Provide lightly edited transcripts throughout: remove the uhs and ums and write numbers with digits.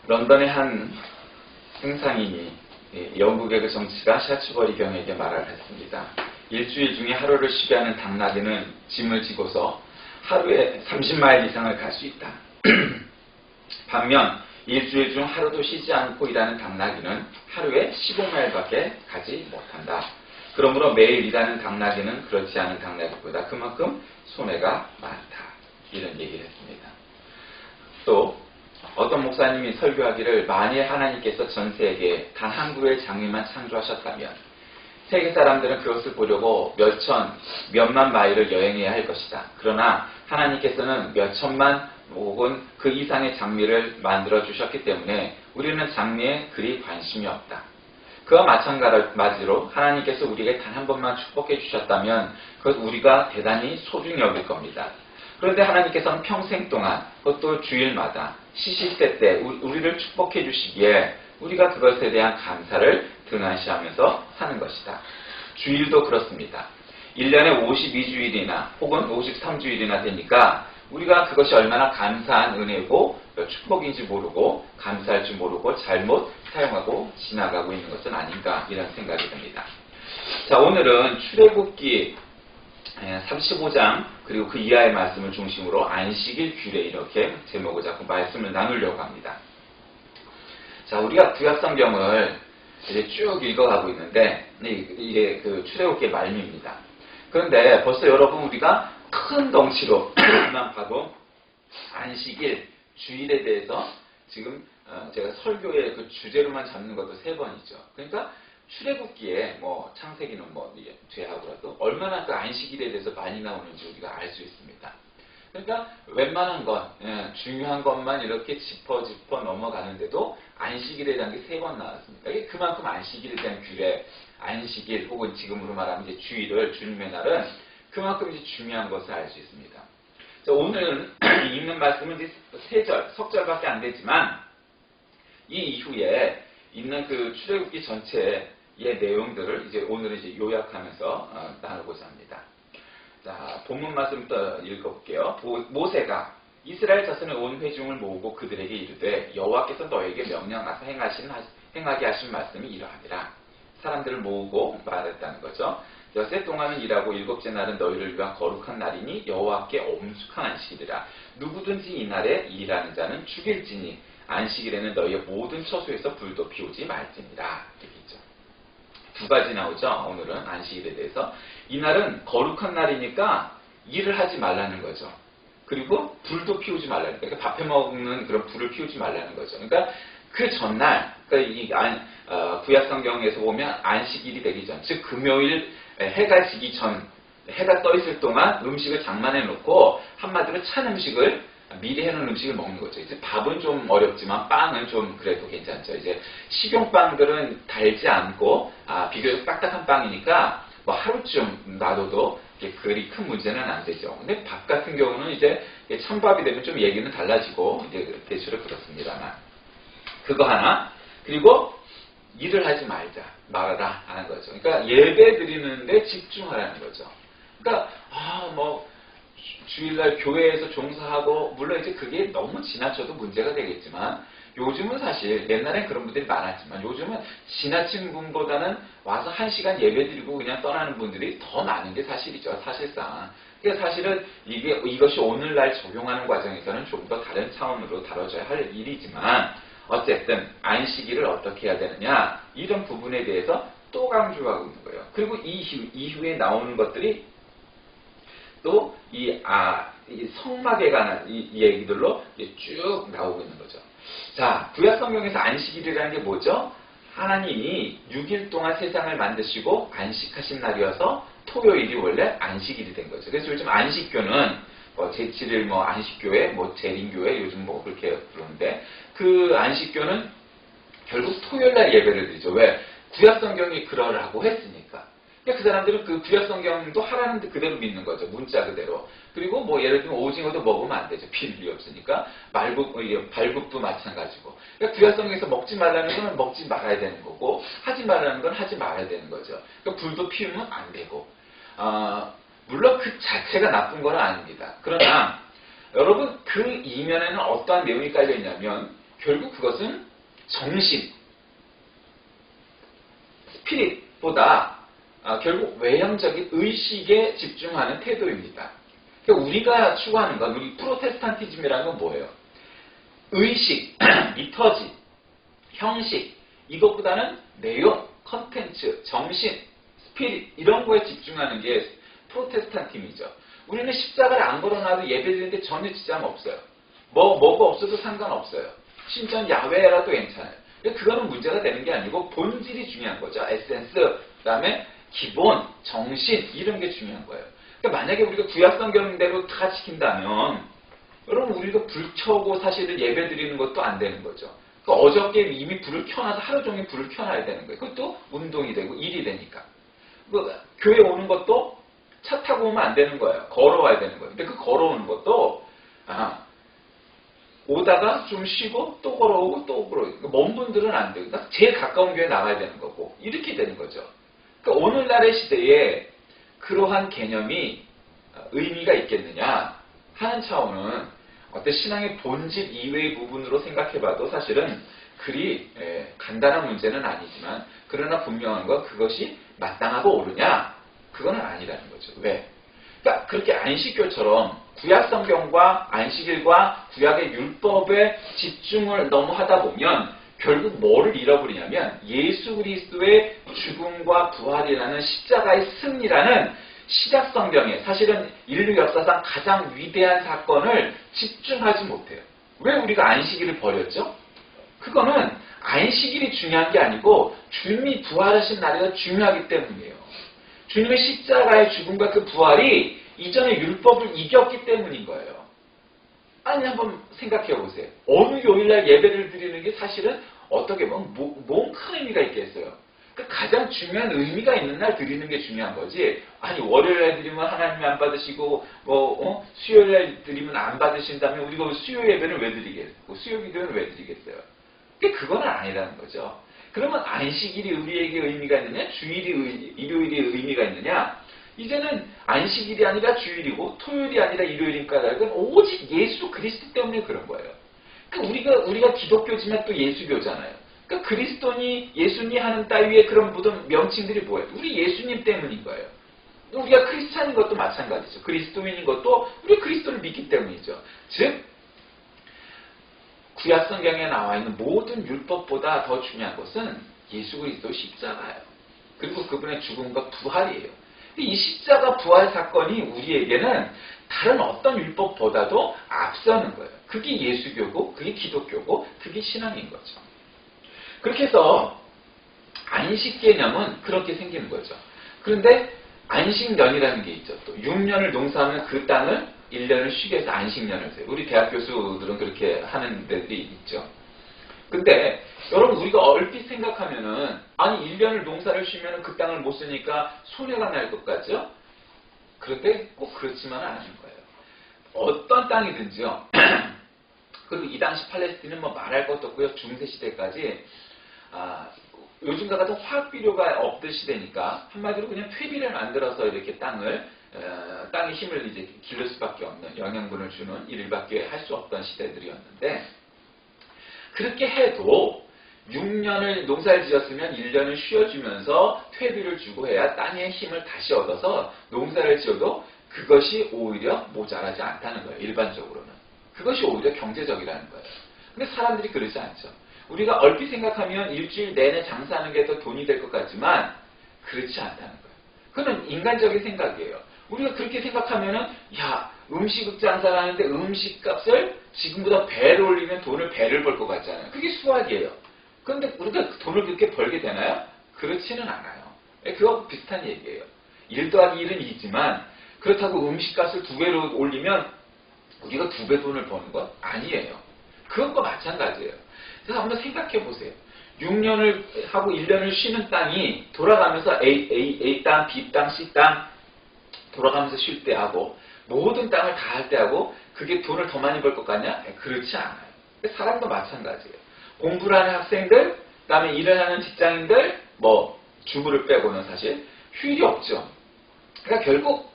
런던의 한 행상인이 영국의 그 정치가 샤츠버리 경에게 말을 했습니다. 일주일 중에 하루를 쉬게 하는 당나귀는 짐을 지고서 하루에 30마일 이상을 갈 수 있다. 반면 일주일 중 하루도 쉬지 않고 일하는 당나귀는 하루에 15마일밖에 가지 못한다. 그러므로 매일 일하는 당나귀는 그렇지 않은 당나귀보다 그만큼 손해가 많다. 이런 얘기를 했습니다. 또 어떤 목사님이 설교하기를 만일 하나님께서 전 세계에 단 한 그루의 장미만 창조하셨다면 세계 사람들은 그것을 보려고 몇만 마일을 여행해야 할 것이다. 그러나 하나님께서는 몇천만 혹은 그 이상의 장미를 만들어 주셨기 때문에 우리는 장미에 그리 관심이 없다. 그와 마찬가지로 하나님께서 우리에게 단 한 번만 축복해 주셨다면 그것 우리가 대단히 소중히 여길 겁니다. 그런데 하나님께서는 평생 동안 그것도 주일마다 시시때 때 우리를 축복해 주시기에 우리가 그것에 대한 감사를 등한시하면서 사는 것이다. 주일도 그렇습니다. 1년에 52주일이나 혹은 53주일이나 되니까 우리가 그것이 얼마나 감사한 은혜고 축복인지 모르고 감사할 줄 모르고 잘못 사용하고 지나가고 있는 것은 아닌가 이런 생각이 듭니다. 자, 오늘은 출애굽기 35장 그리고 그 이하의 말씀을 중심으로 안식일 규례 이렇게 제목을 잡고 말씀을 나누려고 합니다. 자, 우리가 구약성경을 이제 쭉 읽어가고 있는데 이게 그 출애굽기의 말미입니다. 그런데 벌써 여러분 우리가 큰 덩치로만 봐도 안식일 주일에 대해서 지금 제가 설교의 그 주제로만 잡는 것도 3번이죠. 그러니까 출애굽기에 뭐 창세기는 뭐 죄하고라도 얼마나 그 안식일에 대해서 많이 나오는지 우리가 알 수 있습니다. 그러니까 웬만한 것, 중요한 것만 이렇게 짚어 넘어가는데도 안식일에 대한 게 3번 나왔습니다. 이게 그만큼 안식일에 대한 규례, 안식일 혹은 지금으로 말하면 이제 주일을 주님의 날은 그만큼 이제 중요한 것을 알 수 있습니다. 자, 오늘 읽는 말씀은 이제 3절, 석절밖에 안 되지만 이 이후에 있는 그 출애굽기 전체의 내용들을 이제 오늘은 이제 요약하면서 나누고자 합니다. 자, 본문 말씀부터 읽어볼게요. 모세가 이스라엘 자손의 온 회중을 모으고 그들에게 이르되 여호와께서 너에게 명령하사 행하게 하신 말씀이 이러하니라. 사람들을 모으고 말했다는 거죠. 엿새 동안은 일하고 일곱째 날은 너희를 위한 거룩한 날이니 여호와께 엄숙한 안식일이라. 누구든지 이 날에 일하는 자는 죽일지니 안식일에는 너희의 모든 처소에서 불도 피우지 말지니라. 얘기죠. 2가지 나오죠. 오늘은 안식일에 대해서. 이날은 거룩한 날이니까 일을 하지 말라는 거죠. 그리고 불도 피우지 말라는 거예요. 그러니까 밥해 먹는 그런 불을 피우지 말라는 거죠. 그러니까 그 전날, 그러니까 구약성경에서 보면 안식일이 되기 전, 즉 금요일 해가 지기 전, 해가 떠 있을 동안 음식을 장만해 놓고 한마디로 찬 음식을 미리 해놓은 음식을 먹는 거죠. 이제 밥은 좀 어렵지만 빵은 좀 그래도 괜찮죠. 이제 식용빵들은 달지 않고 비교적 딱딱한 빵이니까 뭐 하루쯤 놔둬도 그리 큰 문제는 안 되죠. 근데 밥 같은 경우는 이제 찬밥이 되면 좀 얘기는 달라지고 이제 대체로 그렇습니다만 그거 하나. 그리고 일을 하지 말아라 하는 거죠. 그러니까 예배 드리는데 집중하라는 거죠. 그러니까 주일날 교회에서 종사하고 물론 이제 그게 너무 지나쳐도 문제가 되겠지만 요즘은 사실 옛날엔 그런 분들이 많았지만 요즘은 지나친 분보다는 와서 1시간 예배 드리고 그냥 떠나는 분들이 더 많은 게 사실이죠. 사실상. 그러니까 사실은 이것이 오늘날 적용하는 과정에서는 좀 더 다른 차원으로 다뤄져야 할 일이지만 어쨌든 안식일을 어떻게 해야 되느냐 이런 부분에 대해서 또 강조하고 있는 거예요. 그리고 이후에 나오는 것들이 또 이 성막에 관한 이 얘기들로 쭉 나오고 있는 거죠. 자, 구약성경에서 안식일이라는 게 뭐죠? 하나님이 6일 동안 세상을 만드시고 안식하신 날이어서 토요일이 원래 안식일이 된 거죠. 그래서 요즘 안식교는 제7일 안식교회, 재림교회 요즘 그렇게 부르는데 그 안식교는 결국 토요일날 예배를 드리죠. 왜? 구약성경이 그러라고 했으니까. 그 사람들은 그 구약성경도 하라는 데 그대로 믿는 거죠. 문자 그대로. 그리고 예를 들면 오징어도 먹으면 안 되죠. 비밀이 없으니까. 발굽도 마찬가지고. 그러니까 구약성경에서 먹지 말라는 건 먹지 말아야 되는 거고 하지 말라는 건 하지 말아야 되는 거죠. 그러니까 불도 피우면 안 되고. 물론 그 자체가 나쁜 건 아닙니다. 그러나 여러분 그 이면에는 어떠한 내용이 깔려 있냐면 결국 그것은 정신, 스피릿보다 결국 외형적인 의식에 집중하는 태도입니다. 그러니까 우리가 추구하는 건, 우리 프로테스탄티즘이라는 건 뭐예요? 의식, 리터지, 형식, 이것보다는 내용, 컨텐츠, 정신, 스피릿 이런 거에 집중하는 게 프로테스탄티즘이죠. 우리는 십자가를 안 걸어놔도 예배드리는데 전혀 지장 없어요. 뭐가 없어도 상관없어요. 심지어 야외라도 괜찮아요. 그거는 문제가 되는 게 아니고 본질이 중요한 거죠. 에센스, 그 다음에 기본, 정신 이런 게 중요한 거예요. 그러니까 만약에 우리가 구약성경대로 다 지킨다면 여러분 우리가 불 켜고 사실은 예배 드리는 것도 안 되는 거죠. 그러니까 어저께 이미 불을 켜놔서 하루 종일 불을 켜놔야 되는 거예요. 그것도 운동이 되고 일이 되니까. 교회 오는 것도 차 타고 오면 안 되는 거예요. 걸어와야 되는 거예요. 근데 그 걸어오는 것도 오다가 좀 쉬고 또 걸어오고 또 걸어오고. 그러니까 먼 분들은 안 돼요. 그러니까 제일 가까운 교회 나가야 되는 거고 이렇게 되는 거죠. 그러니까 오늘날의 시대에 그러한 개념이 의미가 있겠느냐 하는 차원은 어떤 신앙의 본질 이외의 부분으로 생각해봐도 사실은 그리 간단한 문제는 아니지만 그러나 분명한 건 그것이 마땅하고 옳으냐? 그거는 아니라는 거죠. 왜? 그러니까 그렇게 안식교처럼 구약성경과 안식일과 구약의 율법에 집중을 너무 하다 보면 결국 뭐를 잃어버리냐면 예수 그리스도의 죽음과 부활이라는 십자가의 승리라는 신약성경에 사실은 인류 역사상 가장 위대한 사건을 집중하지 못해요. 왜 우리가 안식일을 버렸죠? 그거는 안식일이 중요한 게 아니고 주님이 부활하신 날이 더 중요하기 때문이에요. 주님의 십자가의 죽음과 그 부활이 이전의 율법을 이겼기 때문인 거예요. 아니 한번 생각해 보세요. 어느 요일날 예배를 드리는 게 사실은 어떻게 보면 뭔 큰 의미가 있겠어요. 그러니까 가장 중요한 의미가 있는 날 드리는 게 중요한 거지. 아니 월요일날 드리면 하나님이 안 받으시고 수요일날 드리면 안 받으신다면 우리가 수요 예배는 왜 드리겠고 수요 기도는 왜 드리겠어요. 그러니까 그건 아니라는 거죠. 그러면 안식일이 우리에게 의미가 있느냐? 주일이 일요일이 의미가 있느냐? 이제는 안식일이 아니라 주일이고 토요일이 아니라 일요일인가 다른 오직 예수 그리스도 때문에 그런 거예요. 그러니까 우리가 기독교지만 또 예수교잖아요. 그러니까 그리스도니 예수니 하는 따위의 그런 모든 명칭들이 뭐예요? 우리 예수님 때문인 거예요. 우리가 크리스찬인 것도 마찬가지죠. 그리스도인인 것도 우리 그리스도를 믿기 때문이죠. 즉 구약성경에 나와 있는 모든 율법보다 더 중요한 것은 예수 그리스도 십자가예요. 그리고 그분의 죽음과 부활이에요. 이 십자가 부활 사건이 우리에게는 다른 어떤 율법보다도 앞서는 거예요. 그게 예수교고 그게 기독교고 그게 신앙인 거죠. 그렇게 해서 안식 개념은 그렇게 생기는 거죠. 그런데 안식년이라는 게 있죠. 또 6년을 농사하면 그 땅을 1년을 쉬게 해서 안식년을 써요. 우리 대학 교수들은 그렇게 하는 데들이 있죠. 근데 여러분 우리가 얼핏 생각하면은 아니 1년을 농사를 쉬면 그 땅을 못 쓰니까 손해가 날 것 같죠? 그런데 꼭 그렇지만은 않은 거예요. 어떤 땅이든지요. 그리고 이 당시 팔레스틴은 뭐 말할 것도 없고요. 중세시대까지 요즘과 같은 화학 비료가 없던 시대니까 한마디로 그냥 퇴비를 만들어서 이렇게 땅의 힘을 이제 기를 수밖에 없는 영양분을 주는 일밖에 할 수 없던 시대들이었는데 그렇게 해도 6년을 농사를 지었으면 1년을 쉬어주면서 퇴비를 주고 해야 땅의 힘을 다시 얻어서 농사를 지어도 그것이 오히려 모자라지 않다는 거예요. 일반적으로는. 그것이 오히려 경제적이라는 거예요. 근데 사람들이 그러지 않죠. 우리가 얼핏 생각하면 일주일 내내 장사하는 게 더 돈이 될 것 같지만 그렇지 않다는 거예요. 그건 인간적인 생각이에요. 우리가 그렇게 생각하면은 음식 장사를 하는데 음식값을 지금보다 배를 올리면 돈을 배를 벌 것 같잖아요. 그게 수학이에요. 그런데 우리가 돈을 그렇게 벌게 되나요? 그렇지는 않아요. 그거 비슷한 얘기예요. 1 더하기 1은 2지만 그렇다고 음식값을 2배로 올리면 우리가 2배 돈을 버는 건 아니에요. 그것과 마찬가지예요. 그래서 한번 생각해 보세요. 6년을 하고 1년을 쉬는 땅이 돌아가면서 A 땅, B 땅, C 땅 돌아가면서 쉴 때 하고 모든 땅을 다 할 때 하고 그게 돈을 더 많이 벌 것 같냐? 그렇지 않아요. 사람도 마찬가지예요. 공부를 하는 학생들, 그 다음에 일을 하는 직장인들, 주부를 빼고는 사실 휴일이 없죠. 그러니까 결국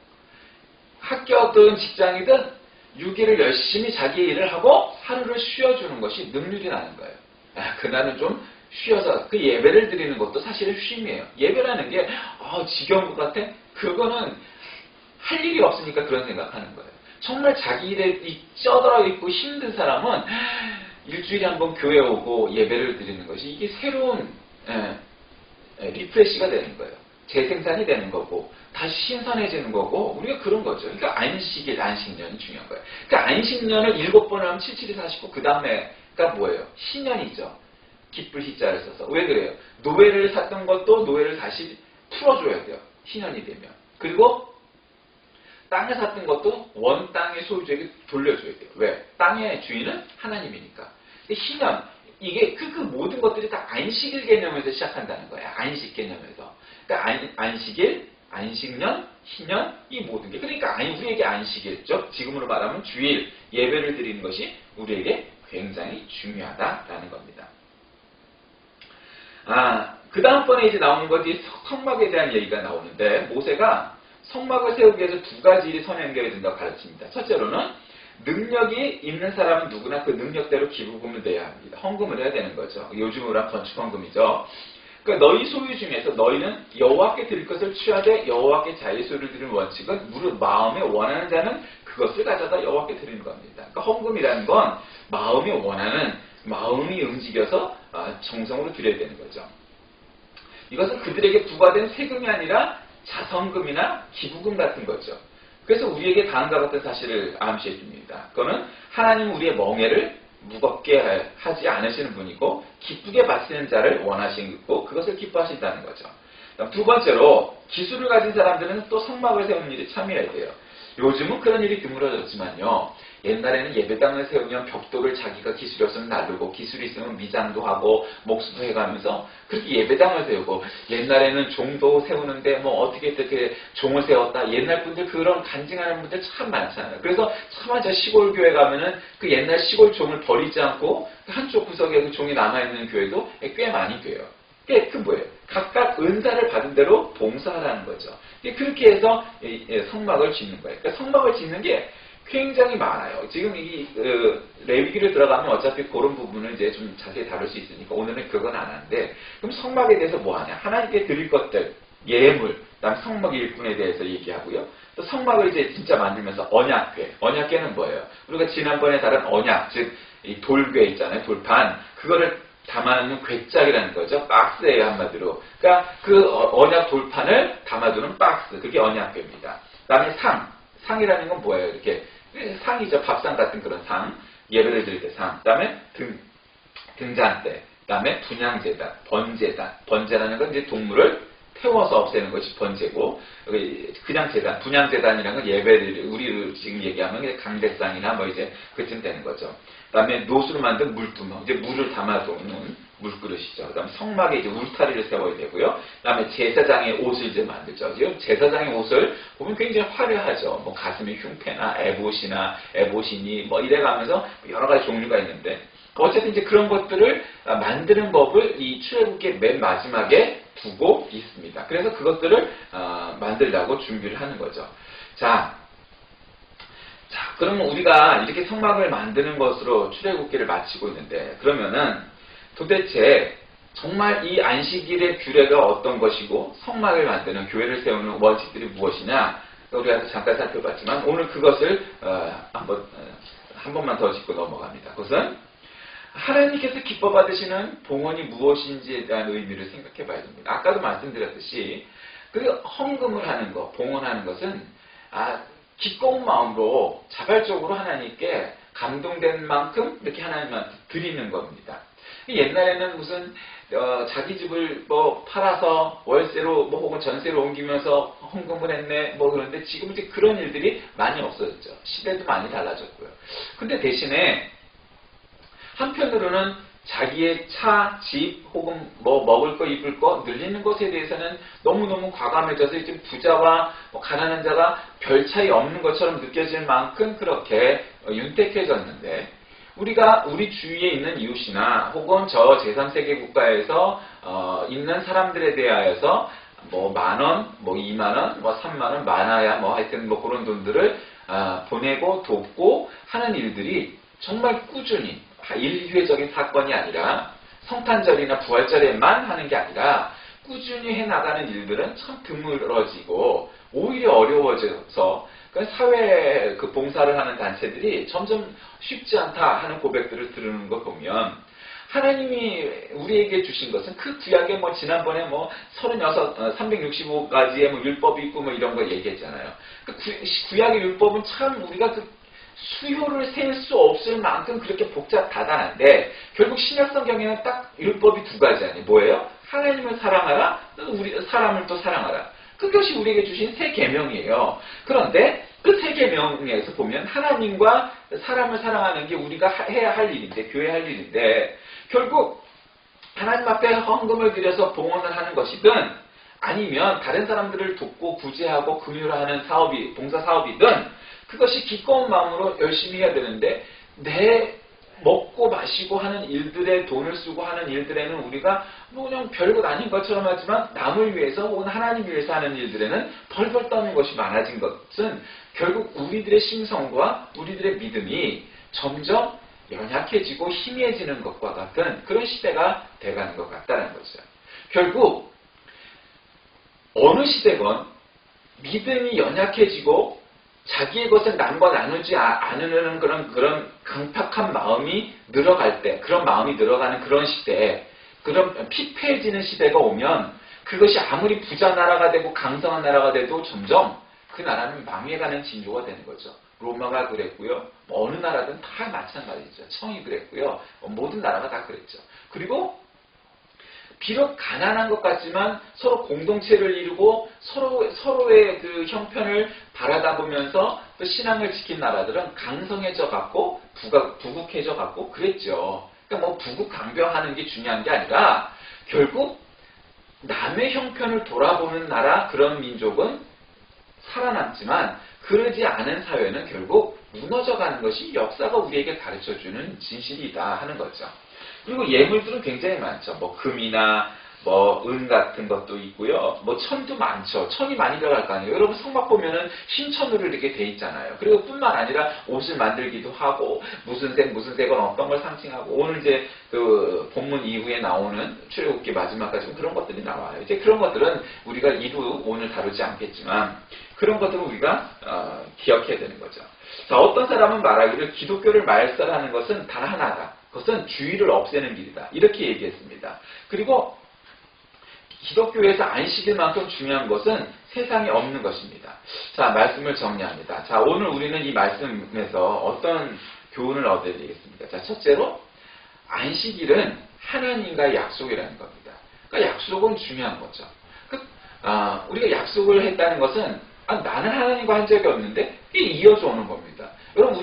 학교든 직장이든 6일을 열심히 자기 일을 하고 하루를 쉬어주는 것이 능률이라는 거예요. 그날은 좀 쉬어서 그 예배를 드리는 것도 사실은 쉼이에요. 예배라는 게 지겨운 것 같아? 그거는 할 일이 없으니까 그런 생각하는 거예요. 정말 자기 일에 쩌들어 있고 힘든 사람은 일주일에 한 번 교회 오고 예배를 드리는 것이 이게 새로운 리프레시가 되는 거예요. 재생산이 되는 거고 다시 신선해지는 거고 우리가 그런 거죠. 그러니까 안식년이 중요한 거예요. 그러니까 안식년을 7번을 하면 77이 49 그 다음에가 뭐예요? 신년이죠. 기쁠 희자를 써서. 왜 그래요? 노예를 샀던 것도 노예를 다시 풀어줘야 돼요. 신년이 되면. 그리고 땅을 샀던 것도 원 땅의 소유주에게 돌려줘야 돼요. 왜? 땅의 주인은 하나님이니까. 신년, 이게 그 모든 것들이 다 안식일 개념에서 시작한다는 거예요. 안식 개념에서. 그러니까 안식일, 안식년, 신년, 이 모든 게. 그러니까 우리에게 안식일죠. 지금으로 말하면 주일, 예배를 드리는 것이 우리에게 굉장히 중요하다라는 겁니다. 그 다음번에 이제 나오는 것이 성막에 대한 얘기가 나오는데, 모세가 성막을 세우기 위해서 두 가지 일이 선에 연결이 된다고 가르칩니다. 첫째로는 능력이 있는 사람은 누구나 그 능력대로 기부금을 내야 합니다. 헌금을 해야 되는 거죠. 요즘으로 한 건축 헌금이죠. 그러니까 너희 소유 중에서 너희는 여호와께 드릴 것을 취하되 여호와께 자의 소유를 드리는 원칙은 무릇 마음에 원하는 자는 그것을 가져다 여호와께 드리는 겁니다. 그러니까 헌금이라는 건 마음이 원하는, 마음이 움직여서 정성으로 드려야 되는 거죠. 이것은 그들에게 부과된 세금이 아니라 자선금이나 기부금 같은 거죠. 그래서 우리에게 다음과 같은 사실을 암시해 줍니다. 그거는 하나님은 우리의 멍에를 무겁게 하지 않으시는 분이고 기쁘게 바치는 자를 원하시고 그것을 기뻐하신다는 거죠. 두 번째로 기술을 가진 사람들은 또 성막을 세우는 일에 참여해야 돼요. 요즘은 그런 일이 드물어졌지만요. 옛날에는 예배당을 세우면 벽돌을 자기가 기술이 없으면 나르고 기술이 있으면 미장도 하고 목수도 해가면서 그렇게 예배당을 세우고 옛날에는 종도 세우는데 뭐 어떻게 종을 세웠다. 옛날 분들 그런 간증하는 분들 참 많잖아요. 그래서 차마 저 시골 교회 가면은 그 옛날 시골 종을 버리지 않고 한쪽 구석에 그 종이 남아있는 교회도 꽤 많이 돼요. 그 뭐예요? 각각 은사를 받은 대로 봉사하라는 거죠. 그렇게 해서 성막을 짓는 거예요. 그러니까 성막을 짓는 게 굉장히 많아요. 지금 이 레위기를 들어가면 어차피 그런 부분을 이제 좀 자세히 다룰 수 있으니까 오늘은 그건 안 하는데 그럼 성막에 대해서 뭐 하냐? 하나님께 드릴 것들, 예물, 그다음 성막 일꾼에 대해서 얘기하고요. 또 성막을 이제 진짜 만들면서 언약궤. 언약궤는 뭐예요? 우리가 지난번에 다룬 언약, 즉 이 돌궤 있잖아요. 돌판. 그거를 담아놓는 궤짝이라는 거죠. 박스예요, 한마디로. 그러니까 그 언약 돌판을 담아두는 박스. 그게 언약궤입니다. 그다음에 상이라는 건 뭐예요? 이렇게 상이죠. 밥상 같은 그런 상. 예배를 드릴 때 상. 그다음에 등잔대. 그다음에 분향제단, 번제단. 번제라는 건 이제 동물을 태워서 없애는 것이 번제고, 그냥 제단, 분향제단이라는 건 예배를 우리 지금 얘기하면 강대상이나 뭐 이제 그쯤 되는 거죠. 그다음에 노수로 만든 물두멍, 이제 물을 담아두는 물그릇이죠. 그다음에 성막에 이제 울타리를 세워야 되고요. 그다음에 제사장의 옷을 이제 만들죠. 지금 제사장의 옷을 보면 굉장히 화려하죠. 뭐 가슴에 흉패나 에봇이니 뭐 이래가면서 여러 가지 종류가 있는데 어쨌든 이제 그런 것들을 만드는 법을 이 출애굽기 맨 마지막에 두고 있습니다. 그래서 그것들을 만들려고 준비를 하는 거죠. 자, 그러면 우리가 이렇게 성막을 만드는 것으로 출애굽기를 마치고 있는데 그러면은 도대체 정말 이 안식일의 규례가 어떤 것이고 성막을 만드는 교회를 세우는 원칙들이 무엇이냐 우리가 잠깐 살펴봤지만 오늘 그것을 한 번만 더 짚고 넘어갑니다. 그것은 하나님께서 기뻐 받으시는 봉헌이 무엇인지에 대한 의미를 생각해 봐야 됩니다. 아까도 말씀드렸듯이 그 헌금을 하는 것, 봉헌하는 것은 기꺼운 마음으로 자발적으로 하나님께 감동된 만큼 이렇게 하나님한테 드리는 겁니다. 옛날에는 무슨 자기 집을 뭐 팔아서 월세로 뭐 혹은 전세로 옮기면서 헌금을 했네 뭐 그런데 지금 이제 그런 일들이 많이 없어졌죠. 시대도 많이 달라졌고요. 근데 대신에 한편으로는 자기의 차, 집 혹은 뭐 먹을 거 입을 거 늘리는 것에 대해서는 너무너무 과감해져서 이제 부자와 가난한 자가 별 차이 없는 것처럼 느껴질 만큼 그렇게 윤택해졌는데 우리가 우리 주위에 있는 이웃이나 혹은 저 제3세계 국가에서 있는 사람들에 대하여서 뭐 10,000원, 뭐 20,000원, 뭐 30,000원 많아야 뭐 하여튼 뭐 그런 돈들을 보내고 돕고 하는 일들이 정말 꾸준히 일회적인 사건이 아니라 성탄절이나 부활절에만 하는 게 아니라 꾸준히 해나가는 일들은 참 드물어지고 오히려 어려워져서 사회 봉사를 하는 단체들이 점점 쉽지 않다 하는 고백들을 들은 거 보면 하나님이 우리에게 주신 것은 그 구약에 지난번에 365가지의 율법이 있고 이런 거 얘기했잖아요. 그 구약의 율법은 참 우리가 수요를 셀 수 없을 만큼 그렇게 복잡다단한데 결국 신약성경에는 딱 율법이 두 가지 아니에요. 뭐예요? 하나님을 사랑하라, 우리 사람을 또 사랑하라. 그것이 우리에게 주신 새 계명이에요. 그런데 그 새 계명에서 보면 하나님과 사람을 사랑하는 게 우리가 해야 할 일인데, 교회 할 일인데 결국 하나님 앞에 헌금을 들여서 봉헌을 하는 것이든 아니면 다른 사람들을 돕고 구제하고 긍휼하는 사업이 봉사 사업이든 그것이 기꺼운 마음으로 열심히 해야 되는데 내 먹고 마시고 하는 일들에 돈을 쓰고 하는 일들에는 우리가 그냥 별것 아닌 것처럼 하지만 남을 위해서 혹은 하나님 위해서 하는 일들에는 벌벌 떠는 것이 많아진 것은 결국 우리들의 심성과 우리들의 믿음이 점점 연약해지고 희미해지는 것과 같은 그런 시대가 돼가는 것 같다는 거죠. 결국 어느 시대건 믿음이 연약해지고 자기의 것을 남과 나누지 않으려는 그런 강팍한 마음이 늘어갈 때, 그런 마음이 늘어가는 그런 시대에, 그런 피폐해지는 시대가 오면 그것이 아무리 부자 나라가 되고 강성한 나라가 돼도 점점 그 나라는 망해가는 징조가 되는 거죠. 로마가 그랬고요. 어느 나라든 다 마찬가지죠. 청이 그랬고요. 모든 나라가 다 그랬죠. 그리고 비록 가난한 것 같지만 서로 공동체를 이루고 서로의 그 형편을 바라다 보면서 또 신앙을 지킨 나라들은 강성해져 갖고 부국해져 갖고 그랬죠. 그러니까 부국강병하는 게 중요한 게 아니라 결국 남의 형편을 돌아보는 나라 그런 민족은 살아남지만 그러지 않은 사회는 결국 무너져가는 것이 역사가 우리에게 가르쳐주는 진실이다 하는 거죠. 그리고 예물들은 굉장히 많죠. 금이나 은 같은 것도 있고요. 천도 많죠. 천이 많이 들어갈 거 아니에요. 여러분 성막 보면은 흰천으로 이렇게 돼 있잖아요. 그리고 뿐만 아니라 옷을 만들기도 하고 무슨 색은 어떤 걸 상징하고 오늘 이제 그 본문 이후에 나오는 출애굽기 마지막까지 그런 것들이 나와요. 이제 그런 것들은 우리가 이루 오늘 다루지 않겠지만 그런 것들을 우리가 기억해야 되는 거죠. 자, 어떤 사람은 말하기를 기독교를 말살하는 것은 단 하나다. 그것은 주의를 없애는 길이다. 이렇게 얘기했습니다. 그리고 기독교에서 안식일만큼 중요한 것은 세상에 없는 것입니다. 자, 말씀을 정리합니다. 자, 오늘 우리는 이 말씀에서 어떤 교훈을 얻어야 되겠습니까? 자, 첫째로 안식일은 하나님과의 약속이라는 겁니다. 그러니까 약속은 중요한 거죠. 우리가 약속을 했다는 것은 나는 하나님과 한 적이 없는데 이게 이어져 오는 겁니다. 여러분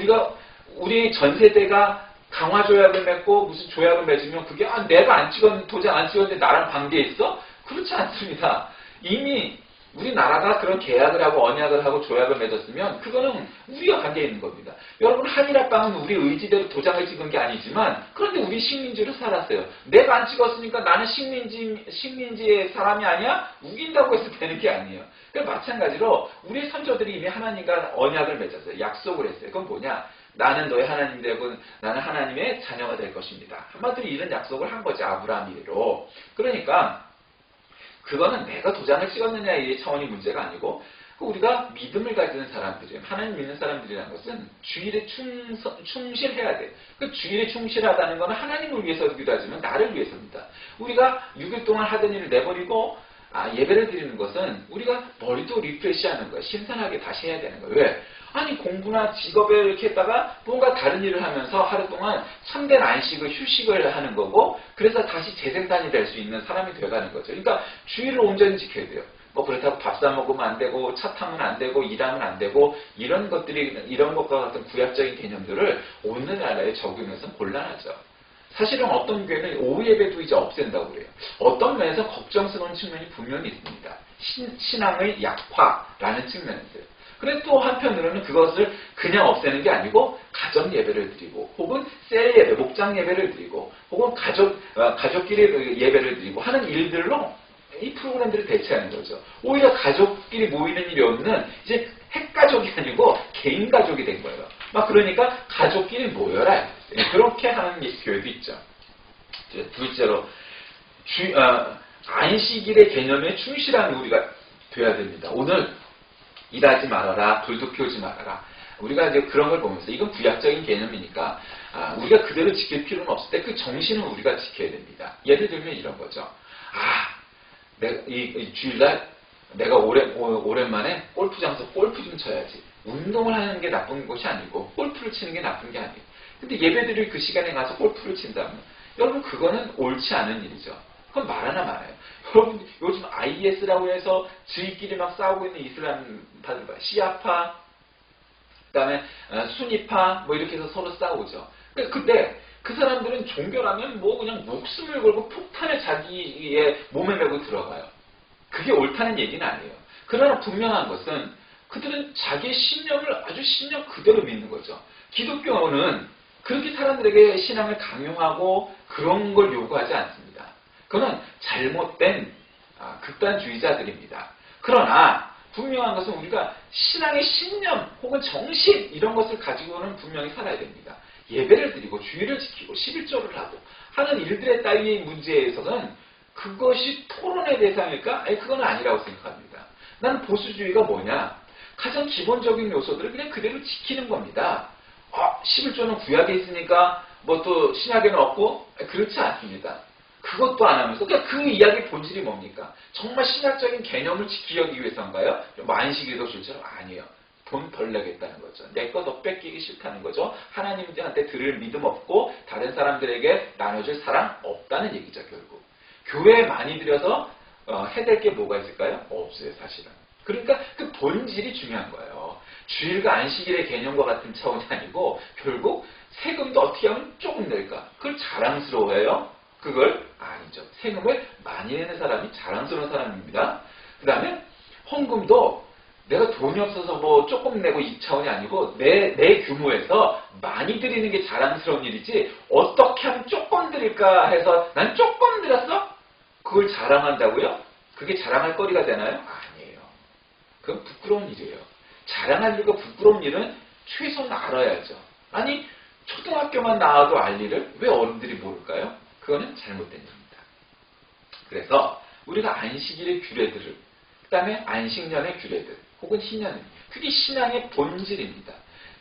우리 전 세대가 강화 조약을 맺고 무슨 조약을 맺으면 그게 내가 도장 안 찍었는데 나랑 관계 있어? 그렇지 않습니다. 이미 우리나라가 그런 계약을 하고 언약을 하고 조약을 맺었으면 그거는 우리와 관계 있는 겁니다. 여러분 한일합방은 우리 의지대로 도장을 찍은 게 아니지만 그런데 우리 식민지로 살았어요. 내가 안 찍었으니까 나는 식민지의 사람이 아니야? 우긴다고 해서 되는 게 아니에요. 그러니까 마찬가지로 우리 선조들이 이미 하나님과 언약을 맺었어요. 약속을 했어요. 그건 뭐냐? 나는 너의 하나님 되고 나는 하나님의 자녀가 될 것입니다. 한마디로 이런 약속을 한 거죠. 아브라함 이래로. 그러니까 그거는 내가 도장을 찍었느냐의 차원이 문제가 아니고 우리가 믿음을 가지는 사람들이에요. 하나님 믿는 사람들이라는 것은 주일에 충실해야 돼. 그 주일에 충실하다는 것은 하나님을 위해서기도 하지만 나를 위해서입니다. 우리가 6일 동안 하던 일을 내버리고 예배를 드리는 것은 우리가 머리도 리프레시하는 거예요. 신선하게 다시 해야 되는 거예요. 왜? 아니 공부나 직업에 이렇게 했다가 뭔가 다른 일을 하면서 하루 동안 참된 안식을 휴식을 하는 거고 그래서 다시 재생산이 될 수 있는 사람이 되어가는 거죠. 그러니까 주의를 온전히 지켜야 돼요. 그렇다고 밥 사 먹으면 안 되고 차 타면 안 되고 일하면 안 되고 이런 것과 같은 구약적인 개념들을 오늘날에 적용해서 곤란하죠. 사실은 어떤 교회는 오후 예배도 이제 없앤다고 그래요. 어떤 면에서 걱정스러운 측면이 분명히 있습니다. 신앙의 약화라는 측면에서요. 그런데 또 한편으로는 그것을 그냥 없애는 게 아니고 가정 예배를 드리고 혹은 셀 예배, 목장 예배를 드리고 혹은 가족끼리 예배를 드리고 하는 일들로 이 프로그램들을 대체하는 거죠. 오히려 가족끼리 모이는 일이 없는 이제 핵가족이 아니고 개인 가족이 된 거예요. 막 그러니까 가족끼리 모여라. 그렇게 하는 교회도 있죠. 둘째로 안식일의 개념에 충실한 우리가 돼야 됩니다. 오늘 일하지 말아라, 불도 피우지 말아라. 우리가 이제 그런 걸 보면서 이건 구약적인 개념이니까 우리가 그대로 지킬 필요는 없을 때 그 정신은 우리가 지켜야 됩니다. 예를 들면 이런 거죠. 내가 이 주일날 내가 오랜만에 골프장에서 골프 좀 쳐야지. 운동을 하는 게 나쁜 것이 아니고 골프를 치는 게 나쁜 게 아니에요. 근데 예배드릴 그 시간에 가서 골프를 친다면 여러분 그거는 옳지 않은 일이죠. 그건 말하나 말아요. 여러분 요즘 IS라고 해서 지들끼리 막 싸우고 있는 이슬람파들 봐. 시아파, 그다음에 수니파 뭐 이렇게 해서 서로 싸우죠. 근데 그 사람들은 종교라면 뭐 그냥 목숨을 걸고 폭탄을 자기의 몸에 메고 들어가요. 그게 옳다는 얘기는 아니에요. 그러나 분명한 것은 그들은 자기의 신념을 아주 신념 그대로 믿는 거죠. 기독교는 그렇게 사람들에게 신앙을 강요하고 그런 걸 요구하지 않습니다. 그건 잘못된 극단주의자들입니다. 그러나 분명한 것은 우리가 신앙의 신념 혹은 정신 이런 것을 가지고는 분명히 살아야 됩니다. 예배를 드리고 주의를 지키고 11조를 하고 하는 일들의 따위의 문제에 있어서는 그것이 토론의 대상일까? 아니 그건 아니라고 생각합니다. 나는 보수주의가 뭐냐? 가장 기본적인 요소들을 그냥 그대로 지키는 겁니다. 11조는 구약에 있으니까 뭐 또 신약에는 없고 그렇지 않습니다. 그것도 안 하면서 그러니까 그 이야기의 본질이 뭡니까? 정말 신학적인 개념을 지키기 위해서인가요? 뭐 안식일도 실제로 아니에요. 돈 덜 내겠다는 거죠. 내 거 더 뺏기기 싫다는 거죠. 하나님한테 들을 믿음 없고 다른 사람들에게 나눠줄 사랑 없다는 얘기죠. 결국 교회에 많이 들여서 해댈 게 뭐가 있을까요? 없어요 사실은. 그러니까 그 본질이 중요한 거예요. 주일과 안식일의 개념과 같은 차원이 아니고 결국 세금도 어떻게 하면 조금 낼까? 그걸 자랑스러워해요? 그걸 아니죠. 세금을 많이 내는 사람이 자랑스러운 사람입니다. 그 다음에 헌금도 내가 돈이 없어서 뭐 조금 내고 이 차원이 아니고 내 규모에서 많이 드리는 게 자랑스러운 일이지 어떻게 하면 조금 드릴까 해서 난 조금 드렸어? 그걸 자랑한다고요? 그게 자랑할 거리가 되나요? 아니에요. 그건 부끄러운 일이에요. 자랑할 일과 부끄러운 일은 최소한 알아야죠. 아니 초등학교만 나와도 알 일을 왜 어른들이 모를까요? 그거는 잘못된 일입니다. 그래서 우리가 안식일의 규례들을 그 다음에 안식년의 규례들 혹은 신년 그게 신앙의 본질입니다.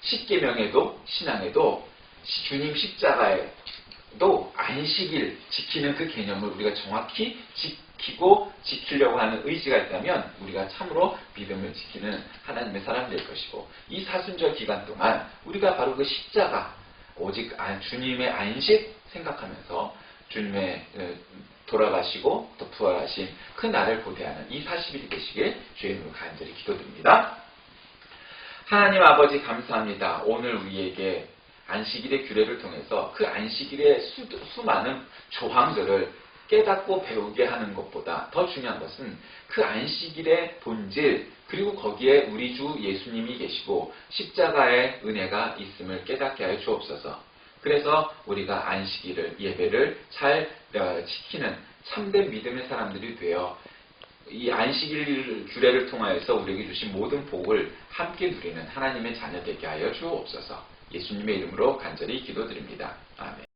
십계명에도 신앙에도 주님 십자가에도 안식일 지키는 그 개념을 우리가 정확히 지키고 지키려고 하는 의지가 있다면 우리가 참으로 믿음을 지키는 하나님의 사람 될 것이고 이 사순절 기간 동안 우리가 바로 그 십자가 오직 주님의 안식 생각하면서 주님의 돌아가시고 또 부활하신 그 날을 고대하는 이 40일이 되시길 주의 이름으로 간절히 기도드립니다. 하나님 아버지 감사합니다. 오늘 우리에게 안식일의 규례를 통해서 그 안식일의 수많은 조항들을 깨닫고 배우게 하는 것보다 더 중요한 것은 그 안식일의 본질 그리고 거기에 우리 주 예수님이 계시고 십자가의 은혜가 있음을 깨닫게 하여 주옵소서. 그래서 우리가 안식일을 예배를 잘 지키는 참된 믿음의 사람들이 되어 이 안식일 규례를 통하여서 우리에게 주신 모든 복을 함께 누리는 하나님의 자녀 되게 하여 주옵소서. 예수님의 이름으로 간절히 기도드립니다. 아멘.